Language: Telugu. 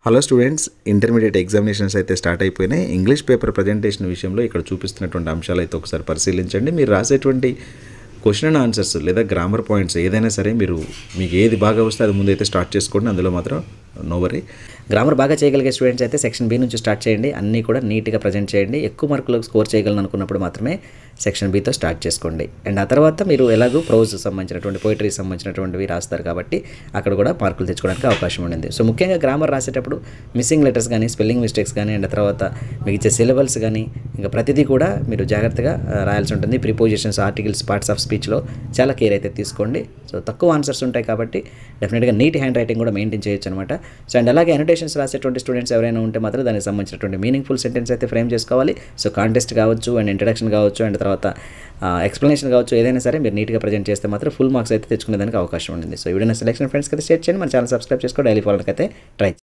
హలో స్టూడెంట్స్, ఇంటర్మీడియట్ ఎగ్జామినేషన్స్ అయితే స్టార్ట్ అయిపోయినాయి. ఇంగ్లీష్ పేపర్ ప్రజెంటేషన్ విషయంలో ఇక్కడ చూపిస్తున్నటువంటి అంశాలు అయితే ఒకసారి పరిశీలించండి. మీరు రాసేటువంటి క్వశ్చన్ అండ్ ఆన్సర్స్ లేదా గ్రామర్ పాయింట్స్ ఏదైనా సరే మీకు ఏది బాగా వస్తే అది ముందైతే స్టార్ట్ చేసుకోండి. అందులో మాత్రం నో వరీ. గ్రామర్ బాగా చేయగలిగే స్టూడెంట్స్ అయితే సెక్షన్ బి నుంచి స్టార్ట్ చేయండి. అన్నీ కూడా నీట్గా ప్రజెంట్ చేయండి. ఎక్కువ మార్కులు స్కోర్ చేయగలను అనుకున్నప్పుడు మాత్రమే సెక్షన్ బితో స్టార్ట్ చేసుకోండి. అండ్ ఆ తర్వాత మీరు ఎలాగో ప్రోజ్ సంబంధించినటువంటి పోయిటరీ సంబంధించినటువంటివి రాస్తారు కాబట్టి అక్కడ కూడా మార్కులు తెచ్చుకోవడానికి అవకాశం ఉండింది. సో ముఖ్యంగా గ్రామర్ రాసేటప్పుడు మిస్సింగ్ లెటర్స్ కానీ, స్పెల్లింగ్ మిస్టేక్స్ కానీ, అండ్ తర్వాత మీకు ఇచ్చే సిలబల్స్ కానీ ఇంకా ప్రతిదీ కూడా మీరు జాగ్రత్తగా రాయాల్సి ఉంటుంది. ప్రిపోజిషన్స్, ఆర్టికల్స్, పార్ట్స్ ఆఫ్ స్పీచ్లో చాలా కేర్ అయితే తీసుకోండి. సో తక్కువ ఆన్సర్స్ ఉంటాయి కాబట్టి డెఫినెట్గా నీట్ హ్యాండ్ రైటింగ్ కూడా మెయింటైన్ చేయొచ్చు అనమాట. సో అండ్ అలాగే అనోటేషన్స్ రాసేటువంటి స్టూడెంట్స్ ఎవరైనా ఉంటే మాత్రం దానికి సంబంధించినటువంటి మీనింగ్ఫుల్ సెంటెన్స్ అయితే ఫ్రేమ్ చేసుకోవాలి. సో కాంటెస్ట్ కావచ్చు, అండ్ ఇంట్రడక్షన్ కావచ్చు, అండ్ తర్వాత ఎక్స్ప్లెనేషన్ కావచ్చు, ఏదైనా సరే మీరు నీట్గా ప్రజెంట్ చేస్తే మాత్రం ఫుల్ మార్క్స్ అయితే తెచ్చుకునేదానికి అవకాశం ఉంటుంది. సో వీడియో సెలెక్షన్ ఫ్రెండ్స్కి అయితే షేర్ చేయండి. మన ఛానల్ సబ్స్క్రైబ్ చేసుకోండి. డైలీ ఫాలోకి అయితే ట్రై